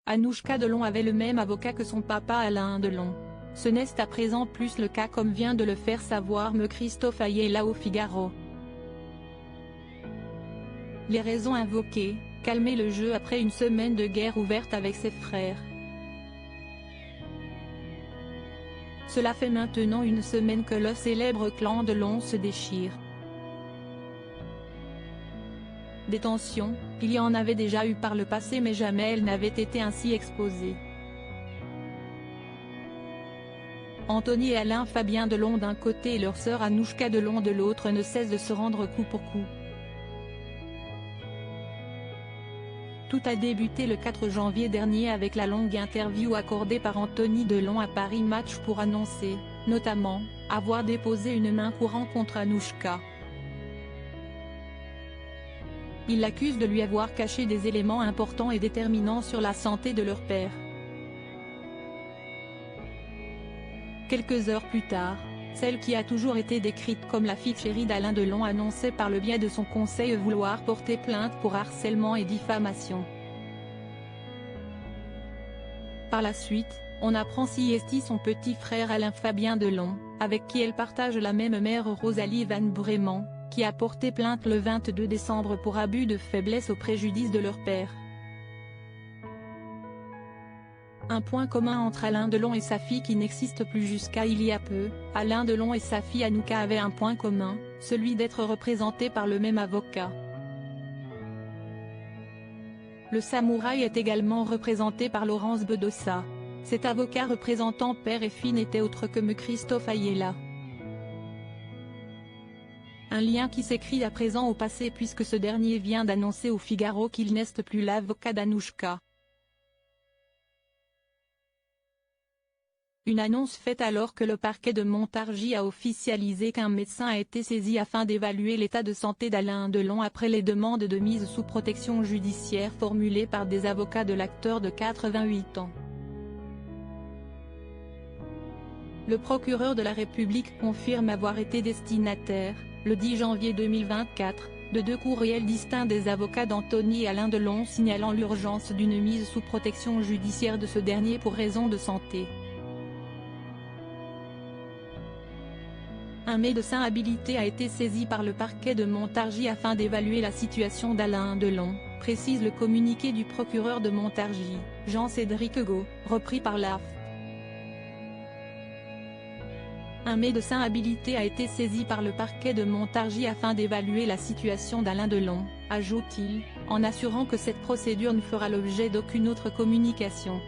Anouchka Delon avait le même avocat que son papa Alain Delon. Ce n'est à présent plus le cas comme vient de le faire savoir me Christophe Ayala au Figaro. Les raisons invoquées, calmer le jeu après une semaine de guerre ouverte avec ses frères. Cela fait maintenant une semaine que le célèbre clan Delon se déchire. Des tensions, il y en avait déjà eu par le passé mais jamais elles n'avaient été ainsi exposées. Anthony et Alain Fabien Delon d'un côté et leur sœur Anouchka Delon de l'autre ne cessent de se rendre coup pour coup. Tout a débuté le 4 janvier dernier avec la longue interview accordée par Anthony Delon à Paris Match pour annoncer, notamment, avoir déposé une main courante contre Anouchka. Il l'accuse de lui avoir caché des éléments importants et déterminants sur la santé de leur père. Quelques heures plus tard, celle qui a toujours été décrite comme la fille chérie d'Alain Delon annonçait par le biais de son conseil vouloir porter plainte pour harcèlement et diffamation. Par la suite, on apprend si son petit frère Alain Fabien Delon, avec qui elle partage la même mère Rosalie Van Bremen, qui a porté plainte le 22 décembre pour abus de faiblesse au préjudice de leur père. Un point commun entre Alain Delon et sa fille qui n'existe plus jusqu'à il y a peu, Alain Delon et sa fille Anouchka avaient un point commun, celui d'être représentés par le même avocat. Le samouraï est également représenté par Laurence Bedossa. Cet avocat représentant père et fille n'était autre que me Christophe Ayala. Un lien qui s'écrit à présent au passé puisque ce dernier vient d'annoncer au Figaro qu'il n'est plus l'avocat d'Anouchka. Une annonce faite alors que le parquet de Montargis a officialisé qu'un médecin a été saisi afin d'évaluer l'état de santé d'Alain Delon après les demandes de mise sous protection judiciaire formulées par des avocats de l'acteur de 88 ans. Le procureur de la République confirme avoir été destinataire, le 10 janvier 2024, de 2 courriels distincts des avocats d'Anthony et Alain Delon signalant l'urgence d'une mise sous protection judiciaire de ce dernier pour raison de santé. Un médecin habilité a été saisi par le parquet de Montargis afin d'évaluer la situation d'Alain Delon, précise le communiqué du procureur de Montargis, Jean-Cédric Hugo, repris par l'AFP. Un médecin habilité a été saisi par le parquet de Montargis afin d'évaluer la situation d'Alain Delon, ajoute-t-il, en assurant que cette procédure ne fera l'objet d'aucune autre communication.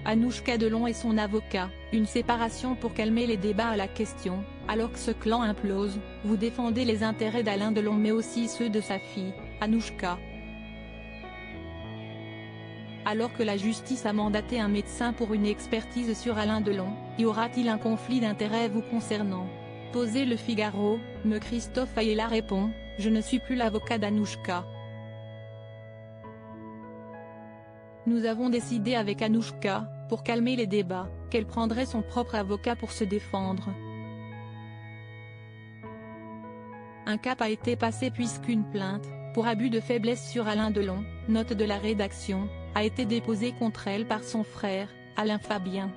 Anouchka Delon et son avocat, une séparation pour calmer les débats à la question, alors que ce clan implose, vous défendez les intérêts d'Alain Delon mais aussi ceux de sa fille, Anouchka. Alors que la justice a mandaté un médecin pour une expertise sur Alain Delon, y aura-t-il un conflit d'intérêts vous concernant? Posé Le Figaro, me Christophe Ayala répond, je ne suis plus l'avocat d'Anouchka. Nous avons décidé avec Anouchka, pour calmer les débats, qu'elle prendrait son propre avocat pour se défendre. Un cap a été passé puisqu'une plainte, pour abus de faiblesse sur Alain Delon, note de la rédaction, a été déposée contre elle par son frère, Alain Fabien.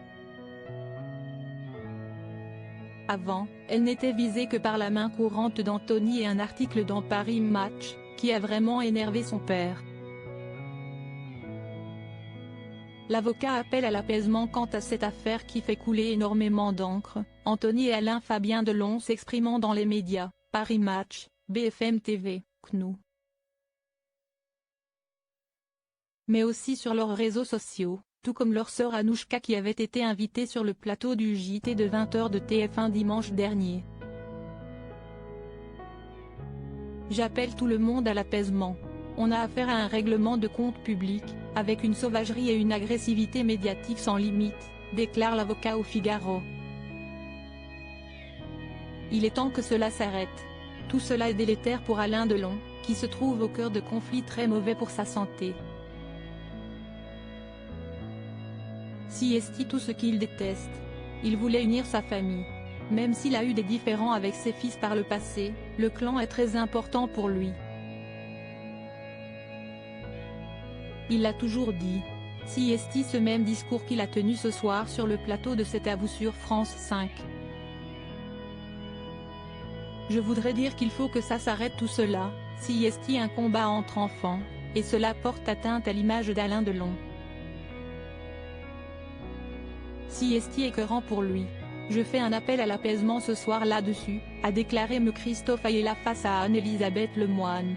Avant, elle n'était visée que par la main courante d'Anthony et un article dans Paris Match, qui a vraiment énervé son père. L'avocat appelle à l'apaisement quant à cette affaire qui fait couler énormément d'encre, Anthony et Alain Fabien Delon s'exprimant dans les médias, Paris Match, BFM TV, CNU. Mais aussi sur leurs réseaux sociaux, tout comme leur sœur Anouchka qui avait été invitée sur le plateau du JT de 20h de TF1 dimanche dernier. J'appelle tout le monde à l'apaisement. On a affaire à un règlement de compte public, avec une sauvagerie et une agressivité médiatique sans limite, déclare l'avocat au Figaro. Il est temps que cela s'arrête. Tout cela est délétère pour Alain Delon, qui se trouve au cœur de conflits très mauvais pour sa santé. Si est tout ce qu'il déteste. Il voulait unir sa famille. Même s'il a eu des différends avec ses fils par le passé, le clan est très important pour lui. Il l'a toujours dit. Si est ce même discours qu'il a tenu ce soir sur le plateau de C'est à vous sur France 5. Je voudrais dire qu'il faut que ça s'arrête tout cela, si est un combat entre enfants, et cela porte atteinte à l'image d'Alain Delon. Si est écœurant pour lui. Je fais un appel à l'apaisement ce soir là-dessus, a déclaré M. Christophe Ayala face à Anne-Elisabeth Lemoine.